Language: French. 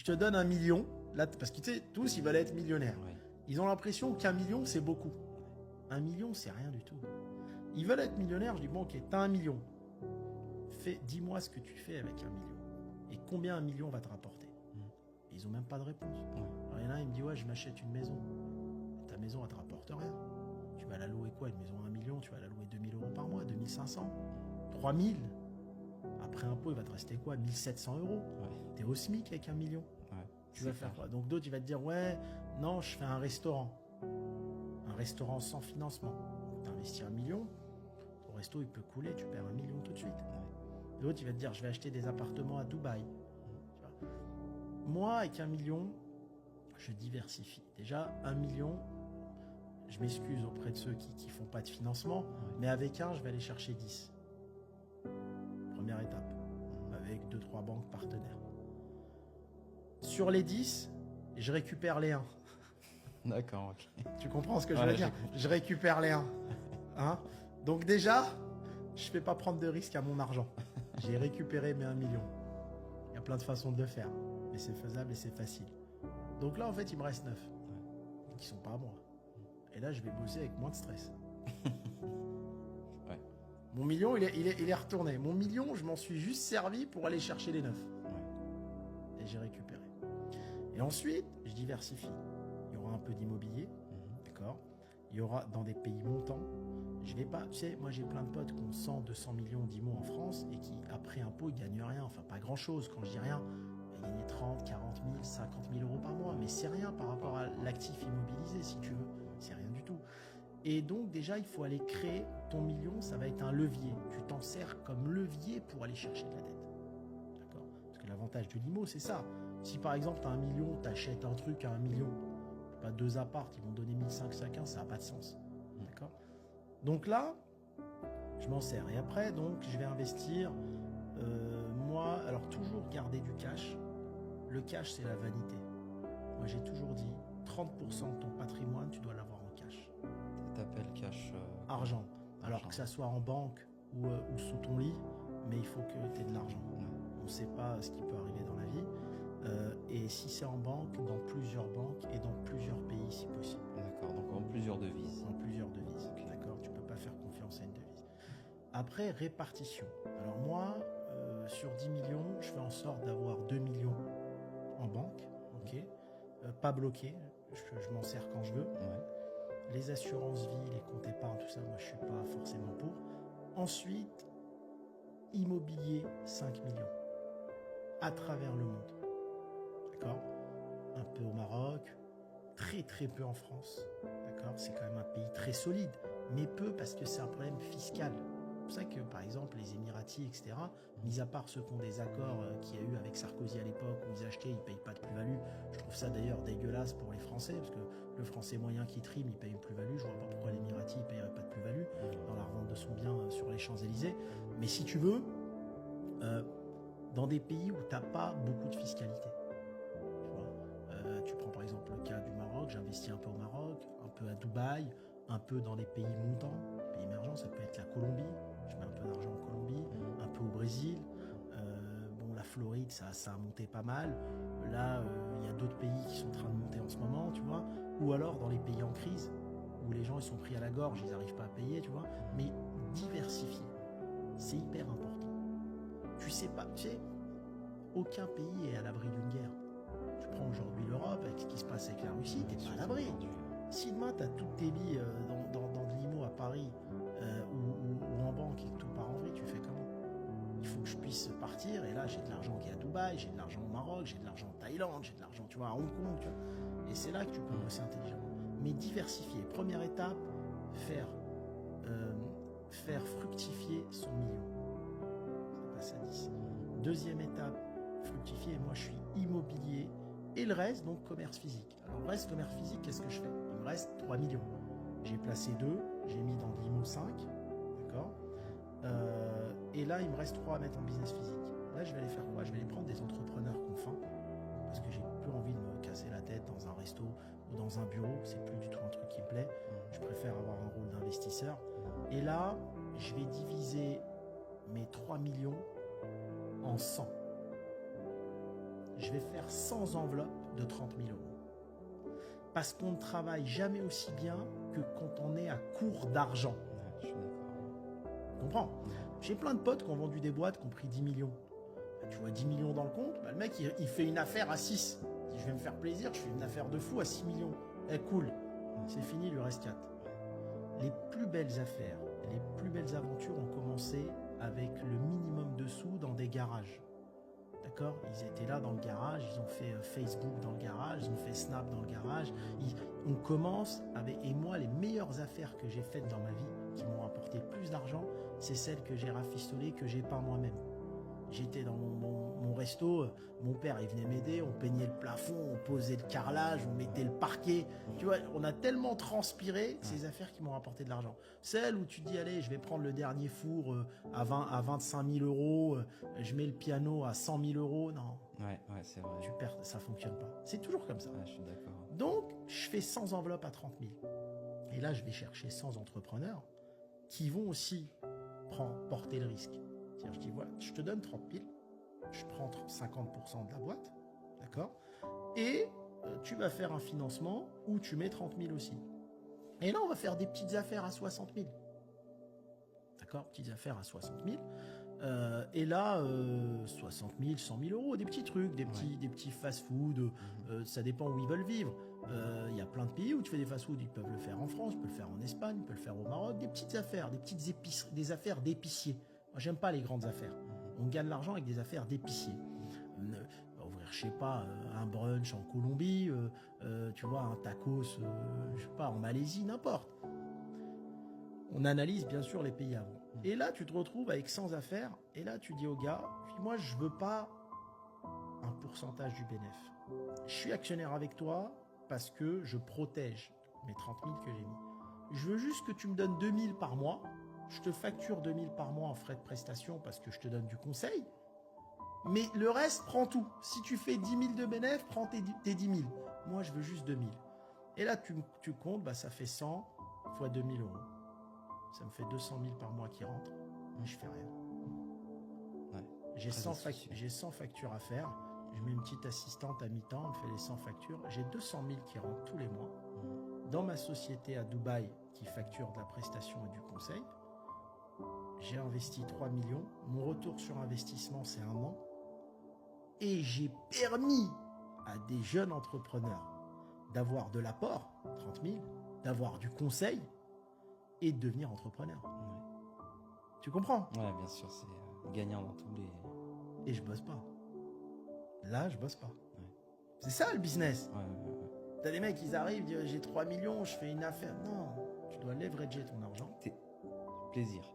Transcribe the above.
Je te donne 1 million, là, parce que tu sais, tous, ils veulent être millionnaires. Ouais. Ils ont l'impression qu'1 million, c'est beaucoup. 1 million, c'est rien du tout. Ils veulent être millionnaires, je dis, bon, ok, t'as 1 million. Dis-moi ce que tu fais avec 1 million. Et combien 1 million va te rapporter. Et ils ont même pas de réponse. Ouais. Alors, il y en a un, il me dit, ouais, je m'achète une maison. Ta maison, elle te rapporte rien. Tu vas la louer quoi? Une maison à 1 million, tu vas la louer 2 000 euros par mois, 2 500, 3 000. Après impôt, il va te rester quoi? 1 700 euros. Ouais. T'es au SMIC avec 1 million. Ouais. Tu vas faire quoi? Donc d'autres, il va te dire, ouais, non, je fais un restaurant. Un restaurant sans financement. Tu investis 1 million, ton resto, il peut couler, tu perds 1 million tout de suite. Ouais. L'autre, il va te dire, je vais acheter des appartements à Dubaï. Tu vois. Moi, avec 1 million, je diversifie. Déjà, 1 million, je m'excuse auprès de ceux qui font pas de financement, mais avec un, je vais aller chercher 10. Première étape, avec 2-3 banques partenaires. Sur les 10, je récupère les 1. D'accord, ok. Tu comprends ce que je Ouais, veux dire? Je récupère les 1. Hein? Donc déjà, je ne fais pas prendre de risque à mon argent. J'ai récupéré mes 1 million. Il y a plein de façons de le faire, mais c'est faisable et c'est facile. Donc là, en fait, il me reste 9, qui ne sont pas à moi. Et là, je vais bosser avec moins de stress. Ouais. Mon million, il est retourné. Mon million, je m'en suis juste servi pour aller chercher les 9. Ouais. Et j'ai récupéré. Et ensuite, je diversifie. Il y aura un peu d'immobilier, d'accord? Il y aura dans des pays montants. Je vais pas, tu sais, moi j'ai plein de potes qui ont 100, 200 millions d'IMO en France et qui, après impôt, ils gagnent rien. Enfin, pas grand chose. Quand je dis rien, ils gagnent 30, 40 000, 50 000 euros par mois. Mais c'est rien par rapport à l'actif immobilisé, si tu veux. C'est rien du tout. Et donc, déjà, il faut aller créer ton million. Ça va être un levier. Tu t'en sers comme levier pour aller chercher de la dette. D'accord? Parce que l'avantage de l'IMO, c'est ça. Si par exemple, tu as 1 million, tu achètes un truc à 1 million, pas 2 apparts, ils vont donner 1 500 chacun, ça n'a pas de sens. D'accord? Donc là, je m'en sers. Et après, donc, je vais investir. Moi, alors toujours garder du cash. Le cash, c'est la vanité. Moi, j'ai toujours dit, 30% de ton patrimoine, tu dois l'avoir en cash. T'appelles cash... Argent. Alors argent. que ça soit en banque ou sous ton lit, mais il faut que tu aies de l'argent. On ne sait pas ce qui peut arriver dans la vie. Et si c'est en banque, dans plusieurs banques et dans plusieurs pays si possible. D'accord, donc en plusieurs devises. En plusieurs devises, Ok. d'accord? Tu ne peux pas faire confiance à une devise. Après, répartition. Alors moi, sur 10 millions, je fais en sorte d'avoir 2 millions en banque, ok? Pas bloqué, je m'en sers quand je veux. Ouais. Les assurances vie, les comptes épargne, tout ça, moi je suis pas forcément pour. Ensuite, immobilier 5 millions à travers le monde. D'accord? Un peu au Maroc, très très peu en France. D'accord? C'est quand même un pays très solide, mais peu parce que c'est un problème fiscal. C'est pour ça que, par exemple, les Émiratis, etc., mis à part ceux qui ont des accords qu'il y a eu avec Sarkozy à l'époque, où ils achetaient, ils ne payent pas de plus-value. Je trouve ça d'ailleurs dégueulasse pour les Français, parce que le Français moyen qui trime, il paye une plus-value. Je ne vois pas pourquoi l'Émirati ne payerait pas de plus-value dans la revente de son bien sur les Champs-Élysées. Mais si tu veux, dans des pays où tu n'as pas beaucoup de fiscalité. Tu vois, tu prends par exemple le cas du Maroc, j'investis un peu au Maroc, un peu à Dubaï, un peu dans les pays montants, pays émergents, ça peut être la Colombie. Je mets un peu d'argent en Colombie, un peu au Brésil. Bon, la Floride, ça a monté pas mal. Là, il y a d'autres pays qui sont en train de monter en ce moment, tu vois. Ou alors dans les pays en crise, où les gens ils sont pris à la gorge, ils n'arrivent pas à payer, tu vois. Mais diversifier, c'est hyper important. Tu sais pas, tu sais, aucun pays est à l'abri d'une guerre. Tu prends aujourd'hui l'Europe, avec ce qui se passe avec la Russie, t'es pas à l'abri. Si demain tu as toutes tes billes dans de l'IMO à Paris ou en banque et que tout part en vrille, tu fais comment? Il faut que je puisse partir et là j'ai de l'argent qui est à Dubaï, j'ai de l'argent au Maroc, j'ai de l'argent en Thaïlande, j'ai de l'argent tu vois, à Hong Kong. Tu vois. Et c'est là que tu peux bosser intelligemment. Mais diversifier. Première étape, faire fructifier son million. Ça passe à 10. Deuxième étape, fructifier. Moi je suis immobilier. Et le reste, donc commerce physique. Alors le reste, commerce physique, qu'est-ce que je fais? Il me reste 3 millions. J'ai placé 2, j'ai mis dans de l'IMO 5, d'accord? Et là, il me reste 3 à mettre en business physique. Là, je vais aller faire quoi? Je vais aller prendre des entrepreneurs qui ont faim, parce que j'ai plus envie de me casser la tête dans un resto ou dans un bureau. C'est plus du tout un truc qui me plaît. Je préfère avoir un rôle d'investisseur. Et là, je vais diviser mes 3 millions en 100. je vais faire 100 enveloppes de 30 000 euros. Parce qu'on ne travaille jamais aussi bien que quand on est à court d'argent. Ouais, je suis d'accord. Tu comprends? J'ai plein de potes qui ont vendu des boîtes qui ont pris 10 millions. Tu vois 10 millions dans le compte, le mec il fait une affaire à 6. Il dit, je vais me faire plaisir, je fais une affaire de fou à 6 millions. Cool, c'est fini, il lui reste 4. Les plus belles affaires, les plus belles aventures ont commencé avec le minimum de sous dans des garages. D'accord? Ils étaient là dans le garage, ils ont fait Facebook dans le garage, ils ont fait Snap dans le garage. On commence avec... Et moi, les meilleures affaires que j'ai faites dans ma vie, qui m'ont rapporté le plus d'argent, c'est celles que j'ai rafistolées, que j'ai peint moi-même. J'étais dans mon resto, mon père il venait m'aider, on peignait le plafond, on posait le carrelage, on mettait le parquet. Tu vois, on a tellement transpiré ces affaires qui m'ont rapporté de l'argent. Celles où tu te dis, allez, je vais prendre le dernier four à 25 000 euros, je mets le piano à 100 000 euros. Non, Ouais, c'est vrai. tu perds, ça fonctionne pas. C'est toujours comme ça. Ouais, je suis d'accord. Donc, je fais 100 enveloppes à 30 000. Et là, je vais chercher 100 entrepreneurs qui vont aussi porter le risque. C'est-à-dire, je dis, voilà, je te donne 30 000, je prends 50% de la boîte, d'accord? Et tu vas faire un financement où tu mets 30 000 aussi. Et là, on va faire des petites affaires à 60 000. D'accord? Petites affaires à 60 000. Et là, 60 000, 100 000 euros, des petits trucs, des petits fast-food, ça dépend où ils veulent vivre. Il y a plein de pays où tu fais des fast-food, ils peuvent le faire en France, ils peuvent le faire en Espagne, ils peuvent le faire au Maroc, des petites affaires, des petites épiceries, des affaires d'épicier. Moi, j'aime pas les grandes affaires. On gagne l'argent avec des affaires d'épicier. On va ouvrir, je sais pas, un brunch en Colombie, tu vois, un tacos, je sais pas, en Malaisie, n'importe. On analyse bien sûr les pays avant. Et là, tu te retrouves avec 100 affaires, et là, tu dis au gars, moi, je veux pas un pourcentage du bénéfice. Je suis actionnaire avec toi parce que je protège mes 30 000 que j'ai mis. Je veux juste que tu me donnes 2 000 par mois. Je te facture 2 000 par mois en frais de prestation parce que je te donne du conseil. Mais le reste, prends tout. Si tu fais 10 000 de bénéfice, prends tes 10 000. Moi, je veux juste 2 000. Et là, tu comptes, bah, ça fait 100 fois 2 000 euros. Ça me fait 200 000 par mois qui rentrent. Mais je fais rien. Ouais, j'ai 100 factures à faire. Je mets une petite assistante à mi-temps, elle me fait les 100 factures. J'ai 200 000 qui rentrent tous les mois. Dans ma société à Dubaï, qui facture de la prestation et du conseil, j'ai investi 3 millions. Mon retour sur investissement, c'est 1 an. Et j'ai permis à des jeunes entrepreneurs d'avoir de l'apport, 30 000, d'avoir du conseil et de devenir entrepreneur. Ouais. Tu comprends? Ouais, bien sûr, c'est gagnant dans tous les... Et je bosse pas. Là, je bosse pas. Ouais. C'est ça le business. Ouais. T'as des mecs, ils arrivent, disent, j'ai 3 millions, je fais une affaire. Non, tu dois leverager ton argent. Plaisir.